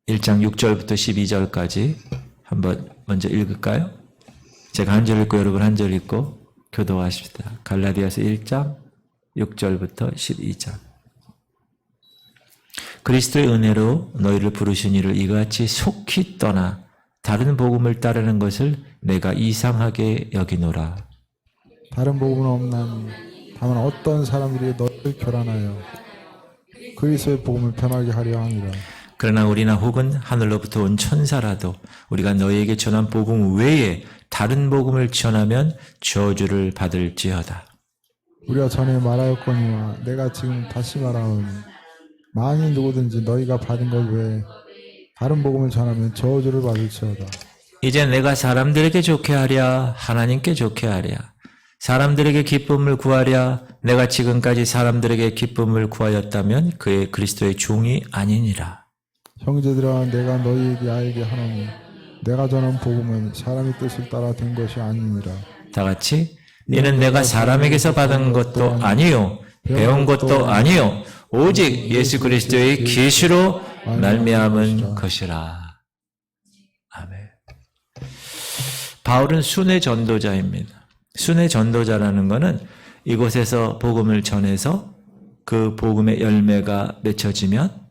1장 6절부터 12절까지 한번 먼저 읽을까요? 제가 한 절 읽고 여러분 한 절 읽고 교도하십시다. 갈라디아서 1장 6절부터 12절. 그리스도의 은혜로 너희를 부르신 이를 이같이 속히 떠나 다른 복음을 따르는 것을 내가 이상하게 여기노라. 다른 복음은 없나니 다만 어떤 사람들이 너희를 교란하여 그리스도의 복음을 변하게 하려 함이라. 그러나 우리나 혹은 하늘로부터 온 천사라도 우리가 너희에게 전한 복음 외에 다른 복음을 전하면 저주를 받을지어다. 우리가 전에 말하였거니와 내가 지금 다시 말하오니 만일 누구든지 너희가 받은 것 외에 다른 복음을 전하면 저주를 받을지어다. 이제 내가 사람들에게 좋게 하랴 하나님께 좋게 하랴 사람들에게 기쁨을 구하랴 내가 지금까지 사람들에게 기쁨을 구하였다면 그의 그리스도의 종이 아니니라. 형제들아 내가 너희에게 알게 하노니 내가 전한 복음은 사람의 뜻을 따라 된 것이 아니니라. 다 같이 이는 내가 사람에게서 받은 것도 아니요 배운 것도 아니요 오직 예수 그리스도의 계시로 말미암은 것이라. 아멘. 바울은 순회 전도자입니다. 순회 전도자라는 것은 이곳에서 복음을 전해서 그 복음의 열매가 맺혀지면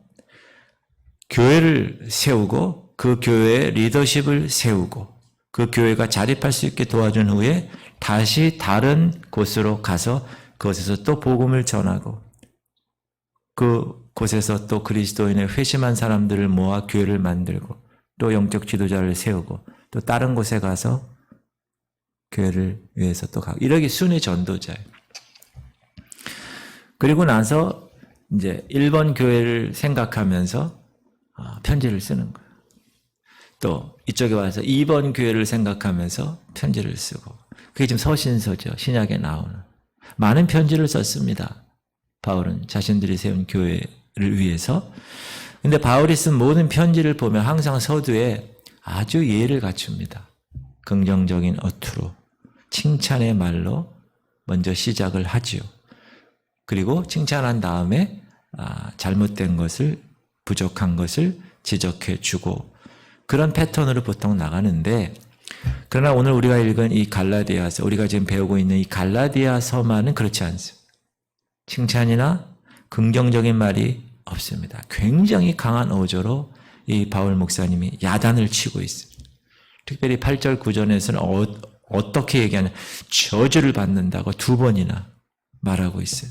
교회를 세우고 그 교회의 리더십을 세우고 그 교회가 자립할 수 있게 도와준 후에 다시 다른 곳으로 가서 그곳에서 또 복음을 전하고 그 곳에서 또 그리스도인의 회심한 사람들을 모아 교회를 만들고 또 영적 지도자를 세우고 또 다른 곳에 가서 교회를 위해서 또 가고 이렇게 순회 전도자예요. 그리고 나서 이제 1번 교회를 생각하면서 편지를 쓰는 거예요. 또 이쪽에 와서 2번 교회를 생각하면서 편지를 쓰고 그게 지금 서신서죠. 신약에 나오는 많은 편지를 썼습니다. 바울은 자신들이 세운 교회를 위해서. 근데 바울이 쓴 모든 편지를 보면 항상 서두에 아주 예를 갖춥니다. 긍정적인 어투로 칭찬의 말로 먼저 시작을 하지요. 그리고 칭찬한 다음에 잘못된 것을 부족한 것을 지적해 주고 그런 패턴으로 보통 나가는데 그러나 오늘 우리가 읽은 이 갈라디아서 우리가 지금 배우고 있는 이 갈라디아서만은 그렇지 않습니다. 칭찬이나 긍정적인 말이 없습니다. 굉장히 강한 어조로 이 바울 목사님이 야단을 치고 있습니다. 특별히 8절 9절에서는 어떻게 얘기하냐 저주를 받는다고 2번이나 말하고 있어요.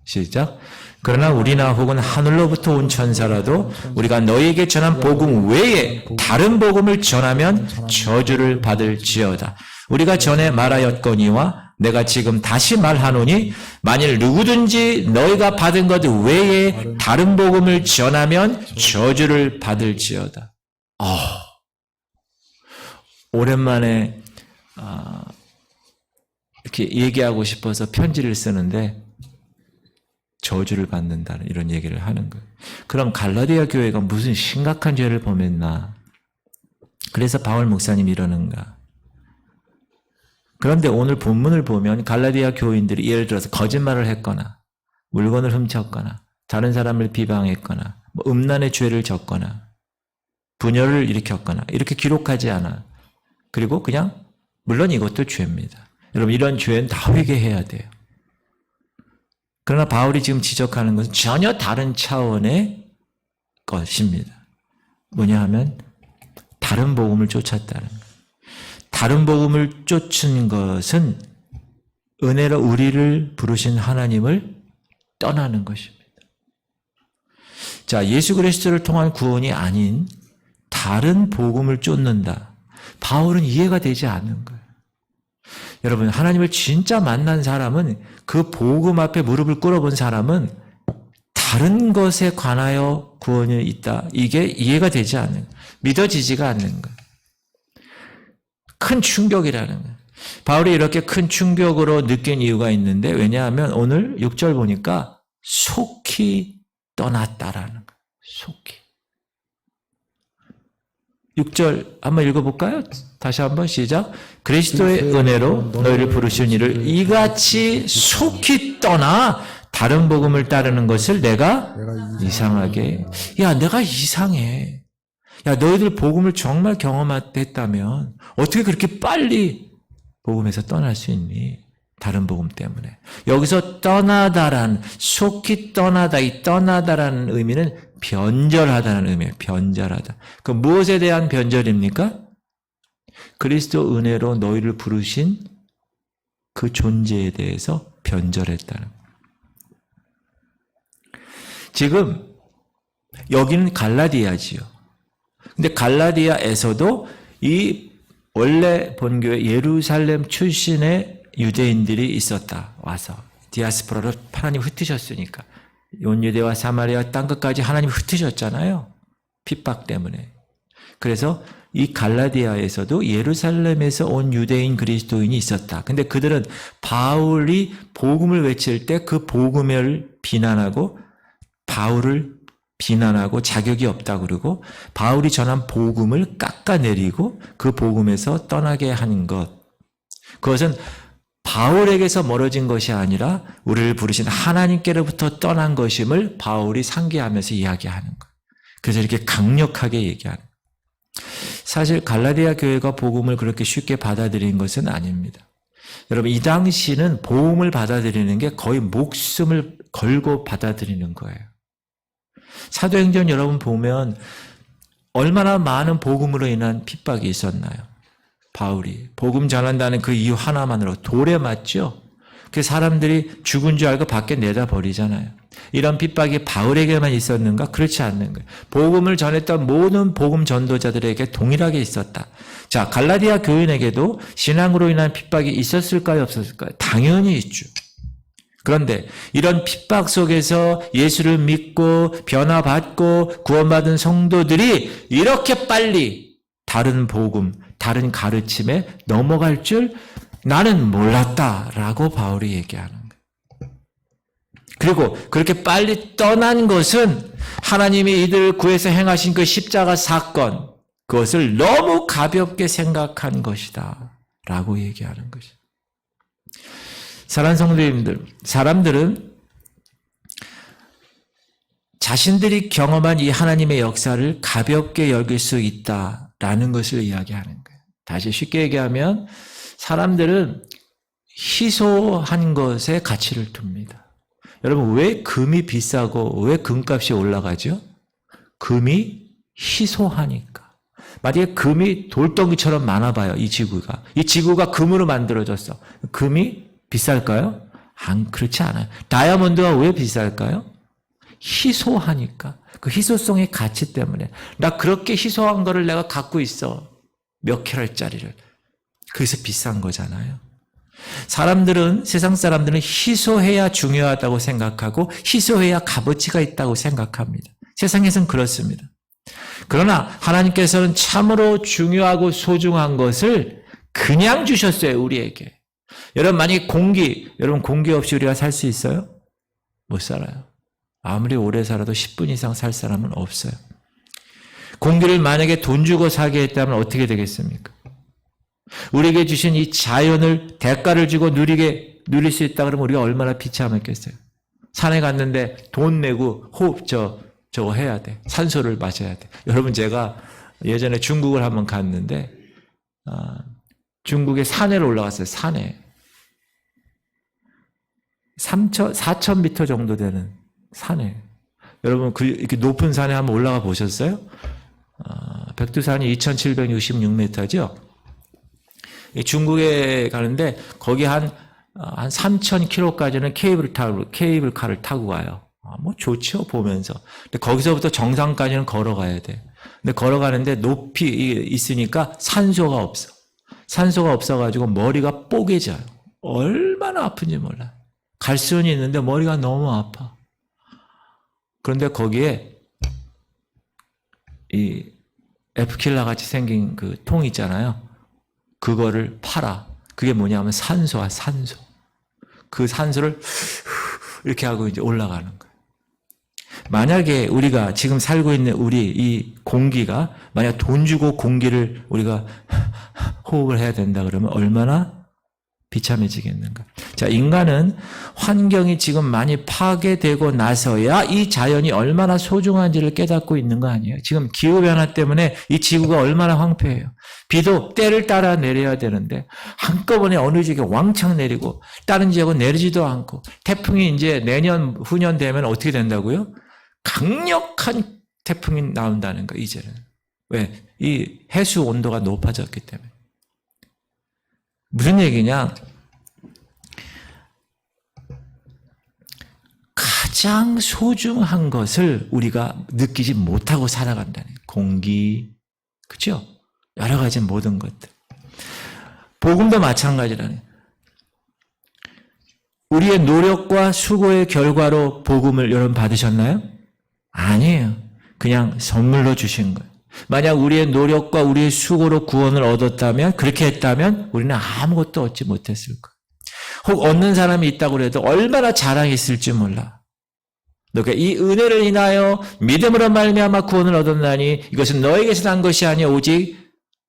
시작. 그러나 우리나 혹은 하늘로부터 온 천사라도 우리가 너희에게 전한 복음 외에 다른 복음을 전하면 저주를 받을지어다. 우리가 전에 말하였거니와 내가 지금 다시 말하노니 만일 누구든지 너희가 받은 것 외에 다른 복음을 전하면 저주를 받을지어다. 오랜만에 이렇게 얘기하고 싶어서 편지를 쓰는데 저주를 받는다는 이런 얘기를 하는 거예요. 그럼 갈라디아 교회가 무슨 심각한 죄를 범했나? 그래서 바울 목사님이 이러는가? 그런데 오늘 본문을 보면 갈라디아 교인들이 예를 들어서 거짓말을 했거나 물건을 훔쳤거나 다른 사람을 비방했거나 음란의 죄를 졌거나 분열을 일으켰거나 이렇게 기록하지 않아. 그리고 그냥 물론 이것도 죄입니다. 여러분 이런 죄는 다 회개해야 돼요. 그러나 바울이 지금 지적하는 것은 전혀 다른 차원의 것입니다. 뭐냐 하면 다른 복음을 쫓았다는 거예요. 다른 복음을 쫓은 것은 은혜로 우리를 부르신 하나님을 떠나는 것입니다. 자, 예수 그리스도를 통한 구원이 아닌 다른 복음을 쫓는다. 바울은 이해가 되지 않는 거예요. 여러분 하나님을 진짜 만난 사람은 그 복음 앞에 무릎을 꿇어본 사람은 다른 것에 관하여 구원이 있다. 이게 이해가 되지 않는 거예요. 믿어지지가 않는 거예요. 큰 충격이라는 거예요. 바울이 이렇게 큰 충격으로 느낀 이유가 있는데 왜냐하면 오늘 6절 보니까 속히 떠났다라는 거예요. 속히. 6절 한번 읽어볼까요? 다시 한번 시작. 그리스도의 은혜로 너희를 부르신 이를 이같이 속히 떠나 다른 복음을 따르는 것을 내가 내가 이상하게. 야, 내가 이상해. 야, 너희들 복음을 정말 경험했다면 어떻게 그렇게 빨리 복음에서 떠날 수 있니? 다른 복음 때문에. 여기서 떠나다란, 속히 떠나다, 이 떠나다라는 의미는 변절하다는 의미예요. 변절하다. 그 무엇에 대한 변절입니까? 그리스도 은혜로 너희를 부르신 그 존재에 대해서 변절했다는. 지금 여기는 갈라디아지요. 근데 갈라디아에서도 이 원래 본교회 예루살렘 출신의 유대인들이 있었다. 와서 디아스포라로 하나님 흩으셨으니까 온유대와 사마리아 땅끝까지 하나님 흩으셨잖아요. 핍박 때문에. 그래서 이 갈라디아에서도 예루살렘에서 온 유대인 그리스도인이 있었다. 근데 그들은 바울이 복음을 외칠 때 그 복음을 비난하고 바울을 비난하고 자격이 없다 그러고 바울이 전한 복음을 깎아내리고 그 복음에서 떠나게 하는 것. 그것은 바울에게서 멀어진 것이 아니라 우리를 부르신 하나님께로부터 떠난 것임을 바울이 상기하면서 이야기하는 것. 그래서 이렇게 강력하게 얘기하는 것. 사실 갈라디아 교회가 복음을 그렇게 쉽게 받아들인 것은 아닙니다. 여러분 이 당시는 복음을 받아들이는 게 거의 목숨을 걸고 받아들이는 거예요. 사도행전 여러분 보면 얼마나 많은 복음으로 인한 핍박이 있었나요? 바울이 복음 전한다는 그 이유 하나만으로 돌에 맞죠. 그 사람들이 죽은 줄 알고 밖에 내다 버리잖아요. 이런 핍박이 바울에게만 있었는가? 그렇지 않는 거예요. 복음을 전했던 모든 복음 전도자들에게 동일하게 있었다. 자, 갈라디아 교인에게도 신앙으로 인한 핍박이 있었을까요? 없었을까요? 당연히 있죠. 그런데 이런 핍박 속에서 예수를 믿고 변화받고 구원받은 성도들이 이렇게 빨리 다른 복음, 다른 가르침에 넘어갈 줄 나는 몰랐다라고 바울이 얘기하는 거예요. 그리고 그렇게 빨리 떠난 것은 하나님이 이들을 구해서 행하신 그 십자가 사건, 그것을 너무 가볍게 생각한 것이다 라고 얘기하는 것이죠. 사랑하는 성도님들, 사람들은 자신들이 경험한 이 하나님의 역사를 가볍게 여길 수 있다라는 것을 이야기하는 거예요. 다시 쉽게 얘기하면 사람들은 희소한 것에 가치를 둡니다. 여러분 왜 금이 비싸고 왜 금값이 올라가죠? 금이 희소하니까. 만약에 금이 돌덩이처럼 많아봐요. 이 지구가 금으로 만들어졌어. 금이 비쌀까요? 그렇지 않아요. 다이아몬드가 왜 비쌀까요? 희소하니까. 그 희소성의 가치 때문에. 나 그렇게 희소한 거를 내가 갖고 있어. 몇 캐럿짜리를. 그래서 비싼 거잖아요. 세상 사람들은 희소해야 중요하다고 생각하고 희소해야 값어치가 있다고 생각합니다. 세상에서는 그렇습니다. 그러나 하나님께서는 참으로 중요하고 소중한 것을 그냥 주셨어요, 우리에게. 여러분 만약에 여러분 공기 없이 우리가 살 수 있어요? 못 살아요. 아무리 오래 살아도 10분 이상 살 사람은 없어요. 공기를 만약에 돈 주고 사게 했다면 어떻게 되겠습니까? 우리에게 주신 이 자연을 대가를 주고 누릴 수 있다 그러면 우리가 얼마나 비참했겠어요. 산에 갔는데 돈 내고 호흡 저거 해야 돼. 산소를 마셔야 돼. 여러분 제가 예전에 중국을 한번 갔는데 중국의 산에로 올라갔어요. 산에. 4,000m 정도 되는 산에. 여러분 이렇게 높은 산에 한번 올라가 보셨어요? 백두산이 2,766m죠. 중국에 가는데 거기 한 3,000km까지는 케이블카를 타고 가요. 뭐 좋죠, 보면서. 근데 거기서부터 정상까지는 걸어가야 돼. 근데 걸어가는데 높이 있으니까 산소가 없어. 산소가 없어가지고 머리가 뽀개져요. 얼마나 아픈지 몰라요. 갈 수는 있는데 머리가 너무 아파. 그런데 거기에 이 F킬러 같이 생긴 그 통 있잖아요. 그거를 팔아. 그게 뭐냐면 산소야, 산소. 그 산소를 이렇게 하고 이제 올라가는 거예요. 만약에 우리가 지금 살고 있는 우리 이 공기가 만약 돈 주고 공기를 우리가 호흡을 해야 된다 그러면 얼마나 비참해지겠는가. 자, 인간은 환경이 지금 많이 파괴되고 나서야 이 자연이 얼마나 소중한지를 깨닫고 있는 거 아니에요? 지금 기후변화 때문에 이 지구가 얼마나 황폐해요. 비도 때를 따라 내려야 되는데 한꺼번에 어느 지역에 왕창 내리고 다른 지역은 내리지도 않고 태풍이 이제 내년, 후년 되면 어떻게 된다고요? 강력한 태풍이 나온다는 거, 이제는. 왜? 이 해수 온도가 높아졌기 때문에. 무슨 얘기냐? 가장 소중한 것을 우리가 느끼지 못하고 살아간다는 거예요. 공기, 그렇죠? 여러 가지 모든 것들. 복음도 마찬가지라는 거예요. 우리의 노력과 수고의 결과로 복음을 여러분 받으셨나요? 아니에요. 그냥 선물로 주신 거예요. 만약 우리의 노력과 우리의 수고로 구원을 얻었다면, 그렇게 했다면 우리는 아무것도 얻지 못했을 거예요. 혹 얻는 사람이 있다고 해도 얼마나 자랑했을지 몰라. 그러니까 이 은혜를 인하여 믿음으로 말미암아 구원을 얻었나니 이것은 너에게서 난 것이 아니요 오직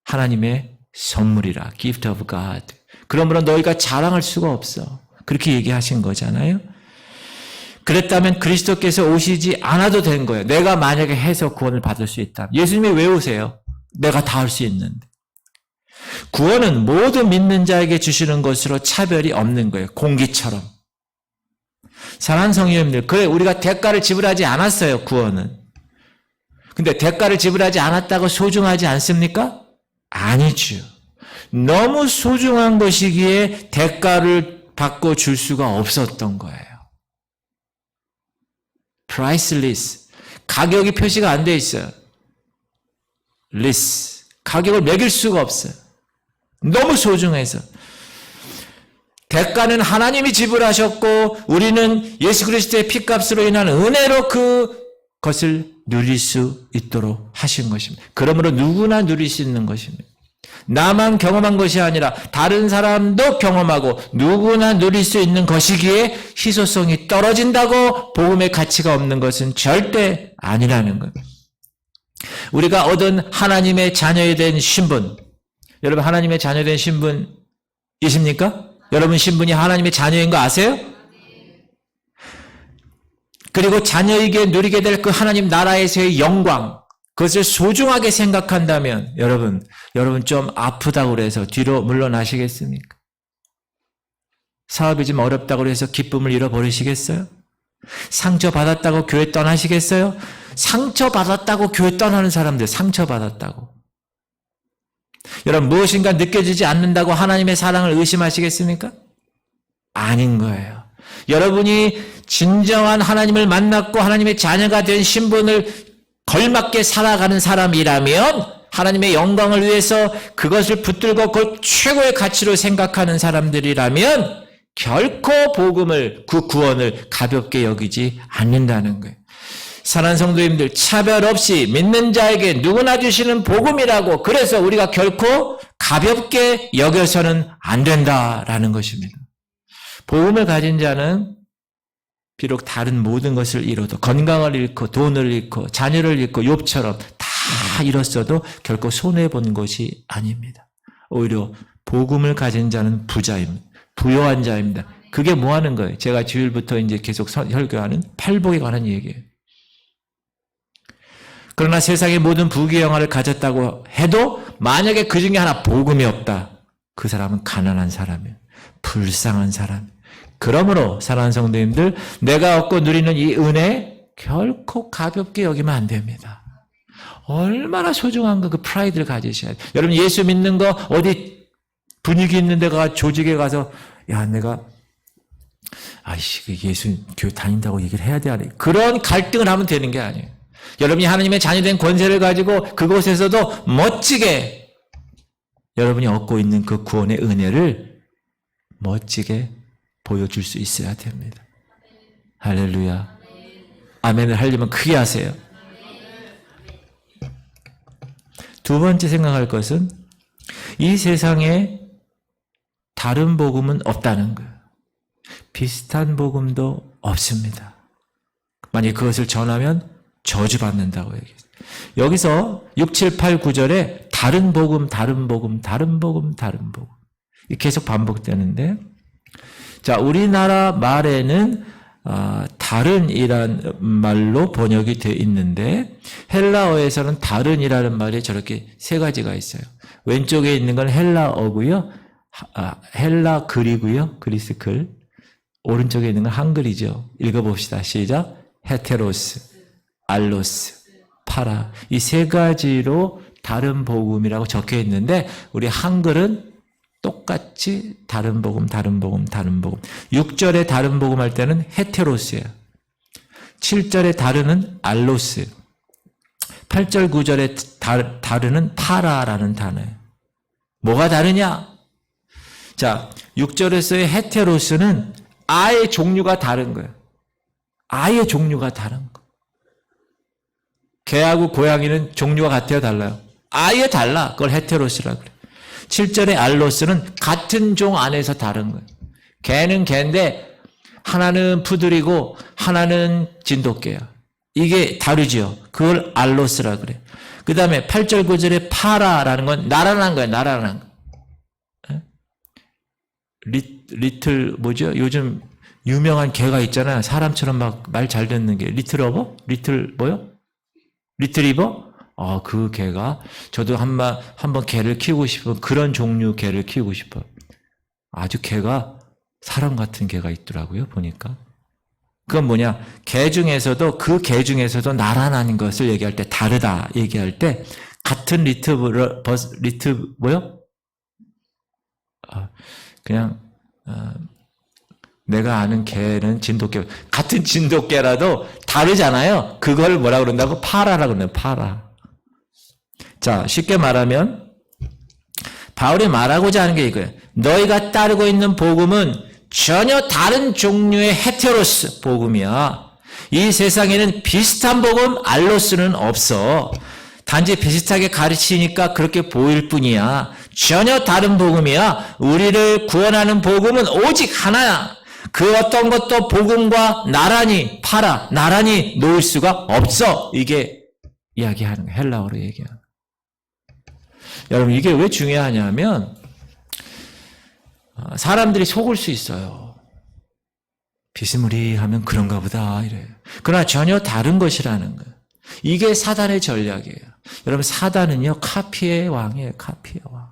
하나님의 선물이라. gift of God. 그러므로 너희가 자랑할 수가 없어. 그렇게 얘기하신 거잖아요. 그랬다면 그리스도께서 오시지 않아도 된 거예요. 내가 만약에 해서 구원을 받을 수 있다면. 예수님이 왜 오세요? 내가 다 할 수 있는데. 구원은 모두 믿는 자에게 주시는 것으로 차별이 없는 거예요. 공기처럼. 사랑하는 성도님들, 그래 우리가 대가를 지불하지 않았어요. 구원은. 근데 대가를 지불하지 않았다고 소중하지 않습니까? 아니죠. 너무 소중한 것이기에 대가를 받고 줄 수가 없었던 거예요. priceless. 가격이 표시가 안 돼 있어요. less. 가격을 매길 수가 없어요. 너무 소중해서. 대가는 하나님이 지불하셨고 우리는 예수 그리스도의 피값으로 인한 은혜로 그것을 누릴 수 있도록 하신 것입니다. 그러므로 누구나 누릴 수 있는 것입니다. 나만 경험한 것이 아니라 다른 사람도 경험하고 누구나 누릴 수 있는 것이기에 희소성이 떨어진다고 복음의 가치가 없는 것은 절대 아니라는 것. 우리가 얻은 하나님의 자녀에 대한 신분, 여러분 하나님의 자녀된 신분이십니까? 여러분 신분이 하나님의 자녀인 거 아세요? 그리고 자녀에게 누리게 될 그 하나님 나라에서의 영광, 그것을 소중하게 생각한다면 여러분 좀 아프다고 그래서 뒤로 물러나시겠습니까? 사업이 좀 어렵다고 그래서 기쁨을 잃어버리시겠어요? 상처받았다고 교회 떠나시겠어요? 상처받았다고 교회 떠나는 사람들, 상처받았다고. 여러분 무엇인가 느껴지지 않는다고 하나님의 사랑을 의심하시겠습니까? 아닌 거예요. 여러분이 진정한 하나님을 만났고 하나님의 자녀가 된 신분을 걸맞게 살아가는 사람이라면 하나님의 영광을 위해서 그것을 붙들고 그걸 최고의 가치로 생각하는 사람들이라면 결코 복음을, 그 구원을 가볍게 여기지 않는다는 거예요. 사랑하는 성도님들, 차별 없이 믿는 자에게 누구나 주시는 복음이라고, 그래서 우리가 결코 가볍게 여겨서는 안 된다라는 것입니다. 복음을 가진 자는 비록 다른 모든 것을 잃어도, 건강을 잃고 돈을 잃고 자녀를 잃고 욥처럼 다 잃었어도 결코 손해본 것이 아닙니다. 오히려 복음을 가진 자는 부자입니다. 부요한 자입니다. 그게 뭐 하는 거예요? 제가 주일부터 이제 계속 설교하는 팔복에 관한 얘기예요. 그러나 세상의 모든 부귀 영화를 가졌다고 해도 만약에 그 중에 하나 복음이 없다. 그 사람은 가난한 사람이에요. 불쌍한 사람. 그러므로 사랑하는 성도님들, 내가 얻고 누리는 이 은혜 결코 가볍게 여기면 안 됩니다. 얼마나 소중한가, 그 프라이드를 가지셔야 돼요. 여러분 예수 믿는 거 어디 분위기 있는 데 가 조직에 가서 야 내가 예수 교회 다닌다고 얘기를 해야 돼, 안 해. 그런 갈등을 하면 되는 게 아니에요. 여러분이 하나님의 자녀된 권세를 가지고 그곳에서도 멋지게 여러분이 얻고 있는 그 구원의 은혜를 멋지게 보여줄 수 있어야 됩니다. 할렐루야. 아멘을 하려면 크게 하세요. 두 번째 생각할 것은 이 세상에 다른 복음은 없다는 거예요. 비슷한 복음도 없습니다. 만약 그것을 전하면 저주받는다고 얘기해요. 여기서 6, 7, 8, 9절에 다른 복음, 다른 복음, 다른 복음, 다른 복음. 계속 반복되는데 자, 우리나라 말에는 다른이란 말로 번역이 되어 있는데 헬라어에서는 다른이라는 말이 저렇게 세 가지가 있어요. 왼쪽에 있는 건 헬라어고요. 헬라 글이고요. 그리스 글. 오른쪽에 있는 건 한글이죠. 읽어봅시다. 시작. 헤테로스, 알로스, 파라. 이 세 가지로 다른 복음이라고 적혀 있는데 우리 한글은 똑같이 다른 복음, 다른 복음, 다른 복음. 6절에 다른 복음 할 때는 헤테로스예요. 7절에 다르는 알로스. 8절, 9절에 다르는 파라라는 단어예요. 뭐가 다르냐? 자, 6절에서의 헤테로스는 아예 종류가 다른 거예요. 아예 종류가 다른 거. 개하고 고양이는 종류가 같아요, 달라요? 아예 달라. 그걸 헤테로스라고 그래요. 7절의 알로스는 같은 종 안에서 다른 거예요. 개는 개인데 하나는 푸들이고 하나는 진돗개야. 이게 다르죠. 그걸 알로스라고 그래요. 그 다음에 8절 9절의 파라라는 건 나란한 거예요. 나란한 거. 리틀 뭐죠? 요즘 유명한 개가 있잖아요. 사람처럼 막 말 잘 듣는 개. 리틀어버? 리틀 뭐요? 리트리버? 그 개가 저도 한번 개를 키우고 싶은 그런 종류 개를 키우고 싶어요. 아주 개가 사람 같은 개가 있더라고요. 보니까. 그건 뭐냐? 개 중에서도 그 개 중에서도 나란한 것을 얘기할 때 다르다 얘기할 때 같은 뭐요? 그냥 내가 아는 개는 진돗개 같은 진돗개라도 다르잖아요. 그걸 뭐라 그런다고? 파라라고 그러네요. 파라. 자, 쉽게 말하면 바울이 말하고자 하는 게 이거예요. 너희가 따르고 있는 복음은 전혀 다른 종류의 헤테로스 복음이야. 이 세상에는 비슷한 복음 알로스는 없어. 단지 비슷하게 가르치니까 그렇게 보일 뿐이야. 전혀 다른 복음이야. 우리를 구원하는 복음은 오직 하나야. 그 어떤 것도 복음과 나란히 나란히 놓을 수가 없어. 이게 이야기하는 거예요. 헬라어로 얘기하는 거예요. 여러분 이게 왜 중요하냐면 사람들이 속을 수 있어요. 비스무리하면 그런가 보다 이래요. 그러나 전혀 다른 것이라는 거예요. 이게 사단의 전략이에요. 여러분 사단은요 카피의 왕이에요. 카피의 왕.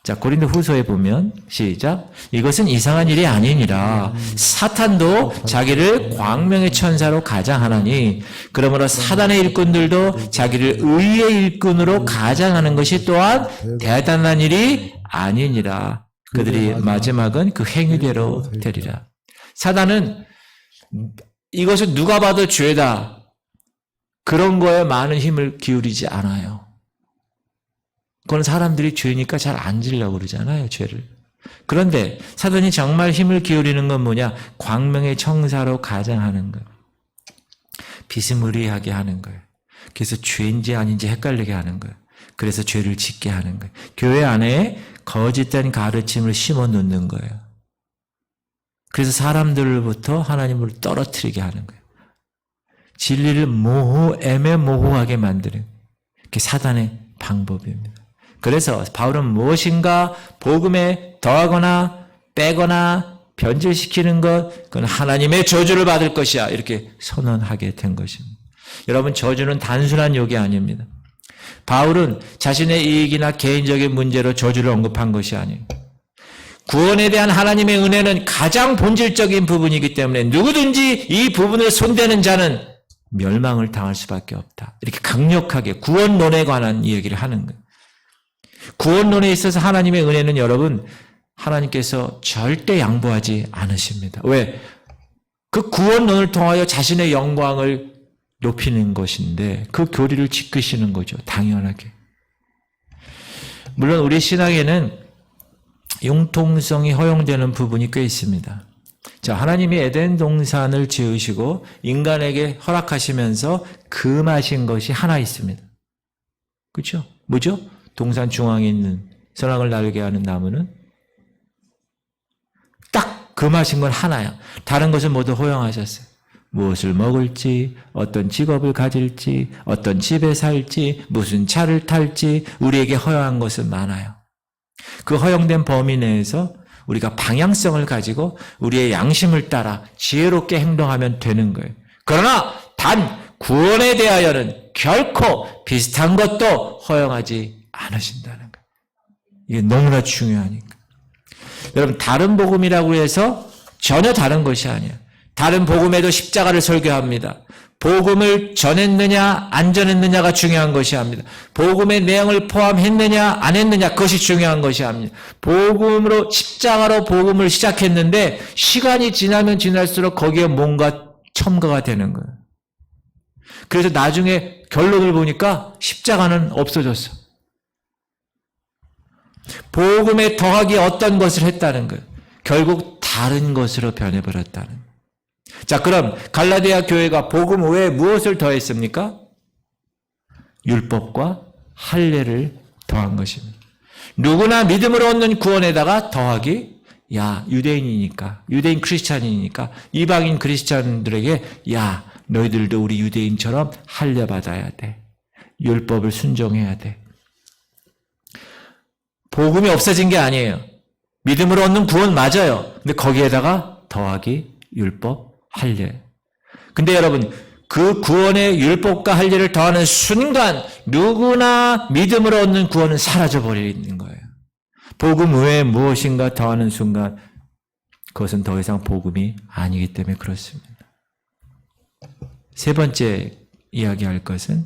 자, 고린도 후서에 보면 시작. 이것은 이상한 일이 아니니라. 사탄도 자기를 광명의 천사로 가장하나니 그러므로 사단의 일꾼들도 자기를 의의 일꾼으로 가장하는 것이 또한 대단한 일이 아니니라. 그들이 마지막은 그 행위대로 되리라. 사단은 이것을 누가 봐도 죄다. 그런 거에 많은 힘을 기울이지 않아요. 그건 사람들이 죄니까 잘 안 지려고 그러잖아요, 죄를. 그런데 사단이 정말 힘을 기울이는 건 뭐냐? 광명의 청사로 가장하는 거예요. 비스무리하게 하는 거예요. 그래서 죄인지 아닌지 헷갈리게 하는 거예요. 그래서 죄를 짓게 하는 거예요. 교회 안에 거짓된 가르침을 심어 놓는 거예요. 그래서 사람들로부터 하나님을 떨어뜨리게 하는 거예요. 진리를 애매모호하게 만드는 게 사단의 방법입니다. 그래서 바울은 무엇인가 복음에 더하거나 빼거나 변질시키는 것, 그건 하나님의 저주를 받을 것이야. 이렇게 선언하게 된 것입니다. 여러분 저주는 단순한 욕이 아닙니다. 바울은 자신의 이익이나 개인적인 문제로 저주를 언급한 것이 아니에요. 구원에 대한 하나님의 은혜는 가장 본질적인 부분이기 때문에 누구든지 이 부분을 손대는 자는 멸망을 당할 수밖에 없다. 이렇게 강력하게 구원론에 관한 이야기를 하는 거예요. 구원론에 있어서 하나님의 은혜는 여러분 하나님께서 절대 양보하지 않으십니다. 왜? 그 구원론을 통하여 자신의 영광을 높이는 것인데 그 교리를 지키시는 거죠. 당연하게. 물론 우리 신앙에는 융통성이 허용되는 부분이 꽤 있습니다. 자, 하나님이 에덴 동산을 지으시고 인간에게 허락하시면서 금하신 것이 하나 있습니다. 그렇죠? 뭐죠? 동산 중앙에 있는 선악을 나르게 하는 나무는 딱 금하신 건 하나야. 다른 것은 모두 허용하셨어요. 무엇을 먹을지, 어떤 직업을 가질지, 어떤 집에 살지, 무슨 차를 탈지 우리에게 허용한 것은 많아요. 그 허용된 범위 내에서 우리가 방향성을 가지고 우리의 양심을 따라 지혜롭게 행동하면 되는 거예요. 그러나 단 구원에 대하여는 결코 비슷한 것도 허용하지 않으신다는 거예요. 이게 너무나 중요하니까. 여러분, 다른 복음이라고 해서 전혀 다른 것이 아니에요. 다른 복음에도 십자가를 설교합니다. 복음을 전했느냐 안 전했느냐가 중요한 것이 아닙니다. 복음의 내용을 포함했느냐 안 했느냐, 그것이 중요한 것이 아닙니다. 복음으로, 십자가로 복음을 시작했는데 시간이 지나면 지날수록 거기에 뭔가 첨가가 되는 거예요. 그래서 나중에 결론을 보니까 십자가는 없어졌어. 복음에 더하기 어떤 것을 했다는 거예요. 결국 다른 것으로 변해버렸다는 거예요. 자, 그럼 갈라디아 교회가 복음 외에 무엇을 더했습니까? 율법과 할례를 더한 것입니다. 누구나 믿음으로 얻는 구원에다가 더하기, 야, 유대인이니까, 유대인 크리스찬이니까 이방인 크리스찬들에게, 야, 너희들도 우리 유대인처럼 할례 받아야 돼. 율법을 순종해야 돼. 복음이 없어진 게 아니에요. 믿음으로 얻는 구원 맞아요. 근데 거기에다가 더하기, 율법, 할례. 근데 여러분, 그 구원의 율법과 할례를 더하는 순간 누구나 믿음으로 얻는 구원은 사라져버리는 거예요. 복음 외에 무엇인가 더하는 순간 그것은 더 이상 복음이 아니기 때문에 그렇습니다. 세 번째 이야기할 것은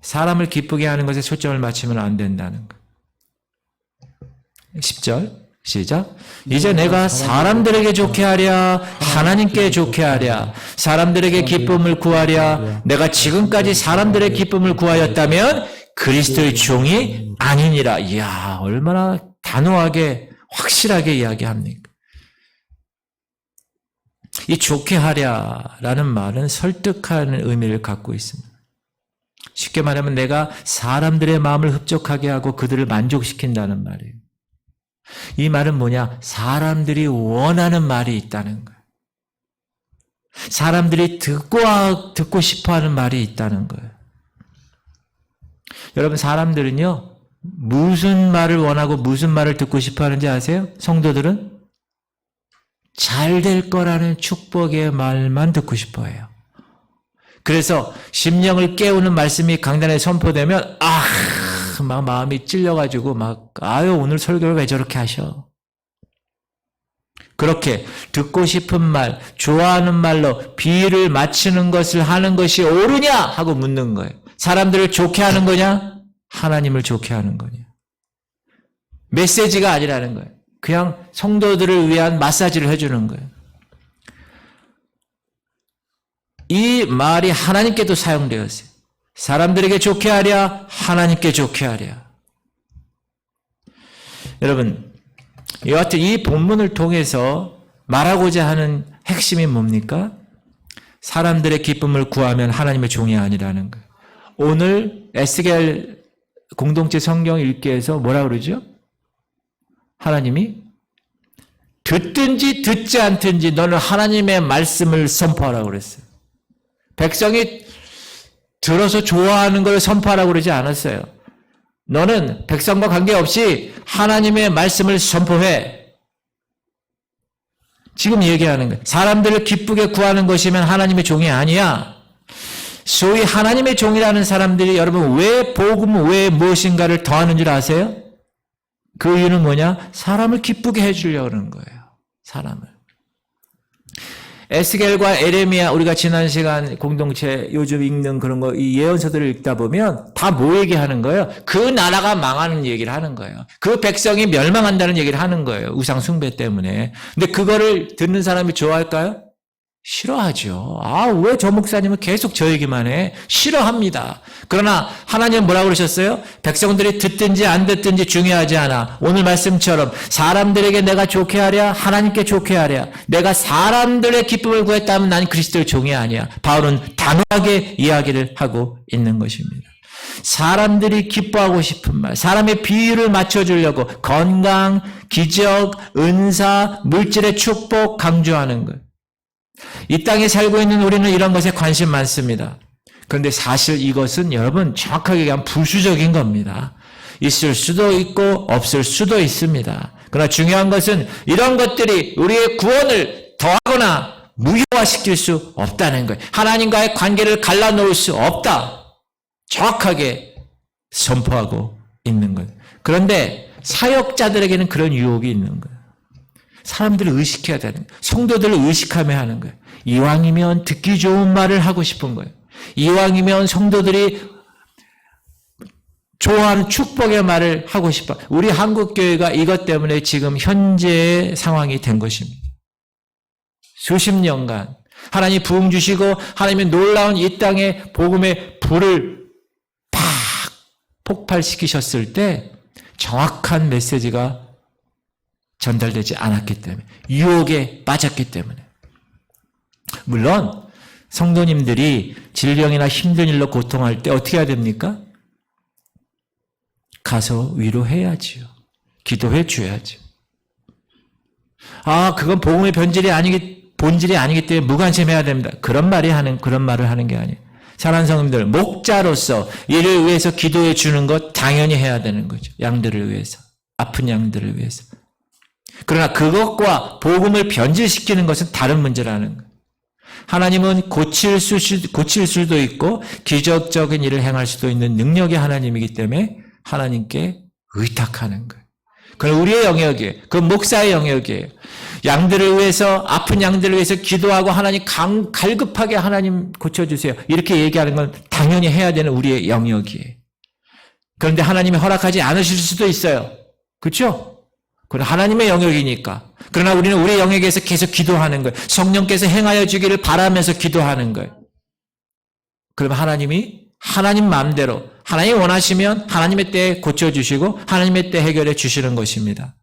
사람을 기쁘게 하는 것에 초점을 맞추면 안 된다는 것. 10절 시작. 이제 내가 사람들에게 좋게 하랴 하나님께 좋게 하랴 사람들에게 기쁨을 구하랴 내가 지금까지 사람들의 기쁨을 구하였다면 그리스도의 종이 아니니라. 이야, 얼마나 단호하게 확실하게 이야기합니까? 이 좋게 하랴라는 말은 설득하는 의미를 갖고 있습니다. 쉽게 말하면 내가 사람들의 마음을 흡족하게 하고 그들을 만족시킨다는 말이에요. 이 말은 뭐냐? 사람들이 원하는 말이 있다는 거예요. 사람들이 듣고 싶어하는 말이 있다는 거예요. 여러분, 사람들은요, 무슨 말을 원하고 무슨 말을 듣고 싶어하는지 아세요? 성도들은 잘 될 거라는 축복의 말만 듣고 싶어해요. 그래서 심령을 깨우는 말씀이 강단에 선포되면 막 마음이 찔려가지고 아유, 오늘 설교를 왜 저렇게 하셔? 그렇게 듣고 싶은 말, 좋아하는 말로 비유를 맞추는 것을 하는 것이 옳으냐 하고 묻는 거예요. 사람들을 좋게 하는 거냐? 하나님을 좋게 하는 거냐? 메시지가 아니라는 거예요. 그냥 성도들을 위한 마사지를 해주는 거예요. 이 말이 하나님께도 사용되었어요. 사람들에게 좋게 하랴, 하나님께 좋게 하랴. 여러분, 여하튼 이 본문을 통해서 말하고자 하는 핵심이 뭡니까? 사람들의 기쁨을 구하면 하나님의 종이 아니라는 거예요. 오늘 에스겔 공동체 성경 읽기에서 뭐라 그러죠? 하나님이 듣든지 듣지 않든지 너는 하나님의 말씀을 선포하라고 그랬어요. 백성이 들어서 좋아하는 걸 선포하라고 그러지 않았어요. 너는 백성과 관계없이 하나님의 말씀을 선포해. 지금 얘기하는 거예요. 사람들을 기쁘게 구하는 것이면 하나님의 종이 아니야. 소위 하나님의 종이라는 사람들이 여러분 왜 복음 외에 무엇인가를 더하는 줄 아세요? 그 이유는 뭐냐? 사람을 기쁘게 해주려고 하는 거예요. 사람을. 에스겔과 에레미야, 우리가 지난 시간 공동체 요즘 읽는 그런 거, 이 예언서들을 읽다 보면 다 뭐 얘기하는 거예요? 그 나라가 망하는 얘기를 하는 거예요. 그 백성이 멸망한다는 얘기를 하는 거예요. 우상 숭배 때문에. 근데 그거를 듣는 사람이 좋아할까요? 싫어하죠. 왜 저 목사님은 계속 저 얘기만 해? 싫어합니다. 그러나 하나님은 뭐라고 그러셨어요? 백성들이 듣든지 안 듣든지 중요하지 않아. 오늘 말씀처럼 사람들에게 내가 좋게 하랴, 하나님께 좋게 하랴. 내가 사람들의 기쁨을 구했다면 난 그리스도의 종이 아니야. 바울은 단호하게 이야기를 하고 있는 것입니다. 사람들이 기뻐하고 싶은 말, 사람의 비유를 맞춰주려고 건강, 기적, 은사, 물질의 축복 강조하는 것. 이 땅에 살고 있는 우리는 이런 것에 관심 많습니다. 그런데 사실 이것은 여러분 정확하게 얘기하면 부수적인 겁니다. 있을 수도 있고 없을 수도 있습니다. 그러나 중요한 것은 이런 것들이 우리의 구원을 더하거나 무효화시킬 수 없다는 거예요. 하나님과의 관계를 갈라놓을 수 없다. 정확하게 선포하고 있는 거예요. 그런데 사역자들에게는 그런 유혹이 있는 거예요. 사람들을 의식해야 되는 거예요. 성도들을 의식하며 하는 거예요. 이왕이면 듣기 좋은 말을 하고 싶은 거예요. 이왕이면 성도들이 좋아하는 축복의 말을 하고 싶어. 우리 한국교회가 이것 때문에 지금 현재의 상황이 된 것입니다. 수십 년간 하나님 부흥 주시고 하나님의 놀라운 이 땅에 복음의 불을 팍 폭발시키셨을 때 정확한 메시지가 전달되지 않았기 때문에, 유혹에 빠졌기 때문에. 물론 성도님들이 질병이나 힘든 일로 고통할 때 어떻게 해야 됩니까? 가서 위로해야지요. 기도해 줘야죠. 그건 복음의 본질이 아니기 때문에 무관심해야 됩니다. 그런 말을 하는 게 아니에요. 사랑하는 성도님들, 목자로서 이를 위해서 기도해 주는 것 당연히 해야 되는 거죠. 양들을 위해서, 아픈 양들을 위해서. 그러나 그것과 복음을 변질시키는 것은 다른 문제라는 거예요. 하나님은 고칠 수도 있고 기적적인 일을 행할 수도 있는 능력의 하나님이기 때문에 하나님께 의탁하는 거예요. 그건 우리의 영역이에요. 그건 목사의 영역이에요. 양들을 위해서, 아픈 양들을 위해서 기도하고 하나님 갈급하게 하나님 고쳐주세요. 이렇게 얘기하는 건 당연히 해야 되는 우리의 영역이에요. 그런데 하나님이 허락하지 않으실 수도 있어요. 그렇죠? 그건 하나님의 영역이니까. 그러나 우리는 우리 영역에서 계속 기도하는 거예요. 성령께서 행하여 주기를 바라면서 기도하는 거예요. 그러면 하나님이 하나님 마음대로, 하나님 원하시면 하나님의 때에 고쳐주시고 하나님의 때 해결해 주시는 것입니다.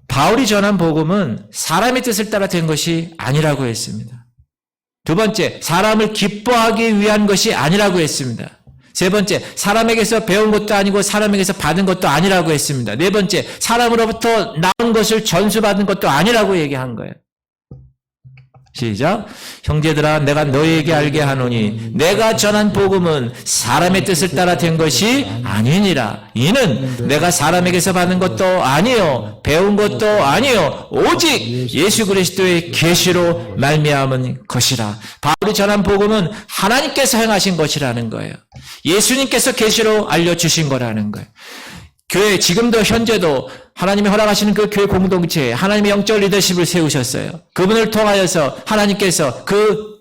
바울이 전한 복음은 사람의 뜻을 따라 된 것이 아니라고 했습니다. 두 번째, 사람을 기뻐하기 위한 것이 아니라고 했습니다. 세 번째, 사람에게서 배운 것도 아니고 사람에게서 받은 것도 아니라고 했습니다. 네 번째, 사람으로부터 나온 것을 전수받은 것도 아니라고 얘기한 거예요. 시작. 형제들아, 내가 너희에게 알게 하노니 내가 전한 복음은 사람의 뜻을 따라 된 것이 아니니라. 이는 내가 사람에게서 받은 것도 아니요 배운 것도 아니요 오직 예수 그리스도의 계시로 말미암은 것이라. 바울이 전한 복음은 하나님께서 행하신 것이라는 거예요. 예수님께서 계시로 알려주신 거라는 거예요. 교회 지금도 현재도 하나님이 허락하시는 그 교회 공동체에 하나님의 영적 리더십을 세우셨어요. 그분을 통하여서 하나님께서 그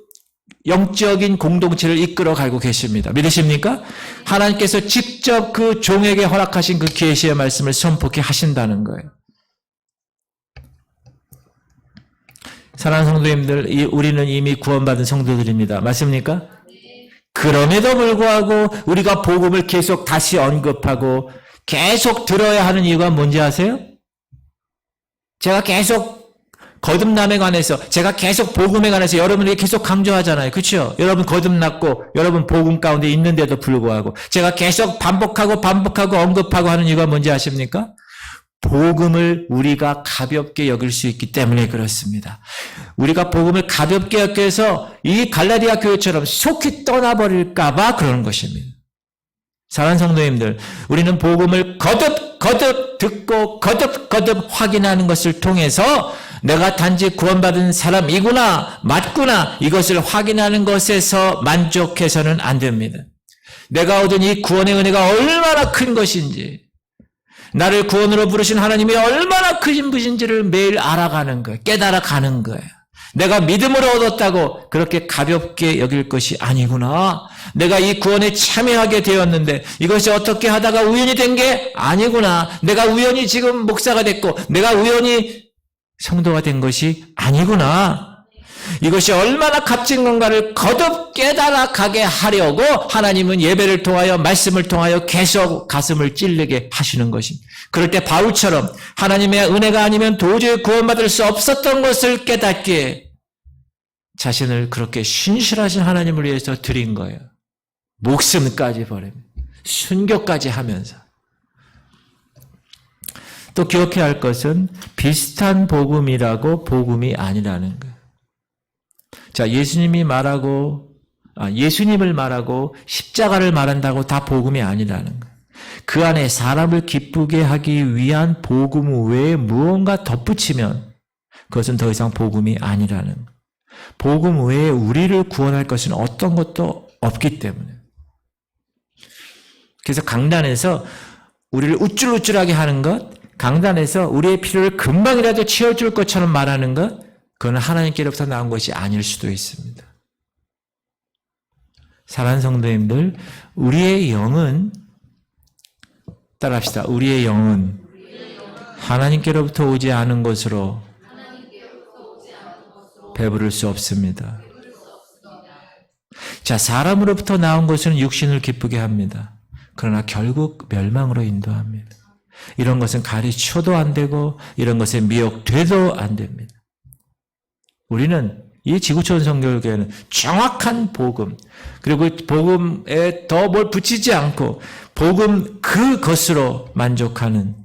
영적인 공동체를 이끌어 가고 계십니다. 믿으십니까? 하나님께서 직접 그 종에게 허락하신 그 계시의 말씀을 선포케 하신다는 거예요. 사랑하는 성도님들, 우리는 이미 구원받은 성도들입니다. 맞습니까? 그럼에도 불구하고 우리가 복음을 계속 다시 언급하고 계속 들어야 하는 이유가 뭔지 아세요? 제가 계속 거듭남에 관해서, 제가 계속 복음에 관해서 여러분에게 계속 강조하잖아요. 그렇죠? 여러분 거듭났고 여러분 복음 가운데 있는데도 불구하고 제가 계속 반복하고 언급하고 하는 이유가 뭔지 아십니까? 복음을 우리가 가볍게 여길 수 있기 때문에 그렇습니다. 우리가 복음을 가볍게 여겨서 이 갈라디아 교회처럼 속히 떠나버릴까 봐 그러는 것입니다. 사랑하는 성도님들, 우리는 복음을 거듭 듣고 거듭 확인하는 것을 통해서 내가 단지 구원받은 사람이구나, 맞구나, 이것을 확인하는 것에서 만족해서는 안 됩니다. 내가 얻은 이 구원의 은혜가 얼마나 큰 것인지, 나를 구원으로 부르신 하나님이 얼마나 큰 분인지를 매일 알아가는 거예요. 깨달아가는 거예요. 내가 믿음으로 얻었다고 그렇게 가볍게 여길 것이 아니구나. 내가 이 구원에 참여하게 되었는데 이것이 어떻게 하다가 우연이 된 게 아니구나. 내가 우연히 지금 목사가 됐고 내가 우연히 성도가 된 것이 아니구나. 이것이 얼마나 값진 건가를 거듭 깨달아가게 하려고 하나님은 예배를 통하여 말씀을 통하여 계속 가슴을 찔리게 하시는 것입니다. 그럴 때 바울처럼 하나님의 은혜가 아니면 도저히 구원받을 수 없었던 것을 깨닫기에 자신을 그렇게 신실하신 하나님을 위해서 드린 거예요. 목숨까지 버립니다. 순교까지 하면서. 또 기억해야 할 것은 비슷한 복음이라고 복음이 아니라는 거예요. 자, 예수님을 말하고 십자가를 말한다고 다 복음이 아니라는 거예요. 그 안에 사람을 기쁘게 하기 위한 복음 외에 무언가 덧붙이면 그것은 더 이상 복음이 아니라는 것. 복음 외에 우리를 구원할 것은 어떤 것도 없기 때문에. 그래서 강단에서 우리를 우쭐우쭐하게 하는 것, 강단에서 우리의 필요를 금방이라도 채워줄 것처럼 말하는 것, 그건 하나님께로부터 나온 것이 아닐 수도 있습니다. 사랑하는 성도님들, 우리의 영은, 따라합시다. 우리의 영은 하나님께로부터 오지 않은 것으로 배부를 수 없습니다. 자, 사람으로부터 나온 것은 육신을 기쁘게 합니다. 그러나 결국 멸망으로 인도합니다. 이런 것은 가르쳐도 안 되고 이런 것에 미혹돼도 안 됩니다. 우리는 이 지구촌 성결교회는 정확한 복음, 그리고 복음에 더 뭘 붙이지 않고 복음 그것으로 만족하는,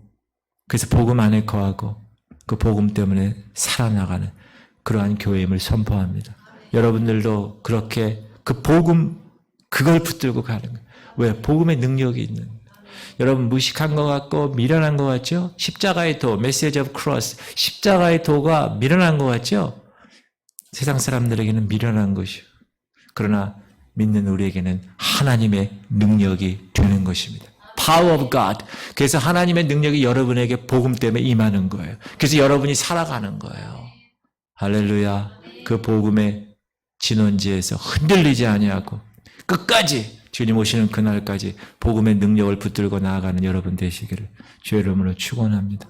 그래서 복음 안에 거하고 그 복음 때문에 살아나가는 그러한 교회임을 선포합니다. 여러분들도 그렇게 그 복음 그걸 붙들고 가는 거예요. 왜? 복음의 능력이 있는. 여러분 무식한 것 같고 미련한 것 같죠? 십자가의 도, 메시지 오브 크로스, 십자가의 도가 미련한 것 같죠? 세상 사람들에게는 미련한 것이요. 그러나 믿는 우리에게는 하나님의 능력이 되는 것입니다. Power of God. 그래서 하나님의 능력이 여러분에게 복음 때문에 임하는 거예요. 그래서 여러분이 살아가는 거예요. 할렐루야. 그 복음의 진원지에서 흔들리지 아니하고 끝까지 주님 오시는 그날까지 복음의 능력을 붙들고 나아가는 여러분 되시기를 주의 이름으로 축원합니다.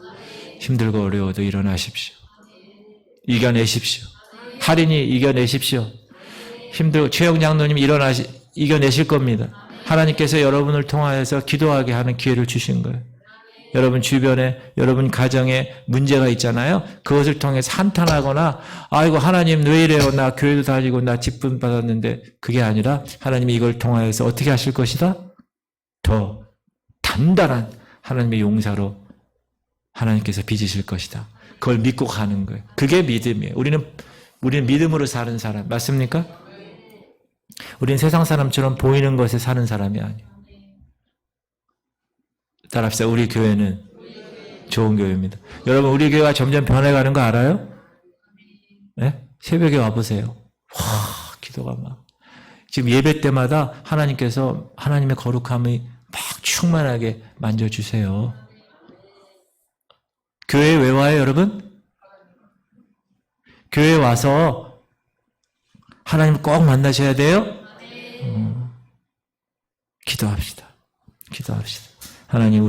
힘들고 어려워도 일어나십시오. 이겨내십시오. 할인이 이겨내십시오. 힘들고 최영 장로님 이겨내실 겁니다. 하나님께서 여러분을 통하여서 기도하게 하는 기회를 주신 거예요. 여러분 주변에, 여러분 가정에 문제가 있잖아요. 그것을 통해서 한탄하거나 아이고 하나님 왜 이래요? 나 교회도 다니고 나 직분 받았는데, 그게 아니라 하나님이 이걸 통하여서 어떻게 하실 것이다? 더 단단한 하나님의 용사로 하나님께서 빚으실 것이다. 그걸 믿고 가는 거예요. 그게 믿음이에요. 우리는 믿음으로 사는 사람 맞습니까? 우리는 세상 사람처럼 보이는 것에 사는 사람이 아니에요. 따라합시다. 우리 교회는 좋은 교회입니다. 여러분 우리 교회가 점점 변해가는 거 알아요? 네? 새벽에 와보세요. 와, 기도가 막. 지금 예배 때마다 하나님께서 하나님의 거룩함이 막 충만하게 만져주세요. 교회에 왜 와요, 여러분? 교회에 와서 하나님 꼭 만나셔야 돼요? 기도합시다. 기도합시다. 하나님,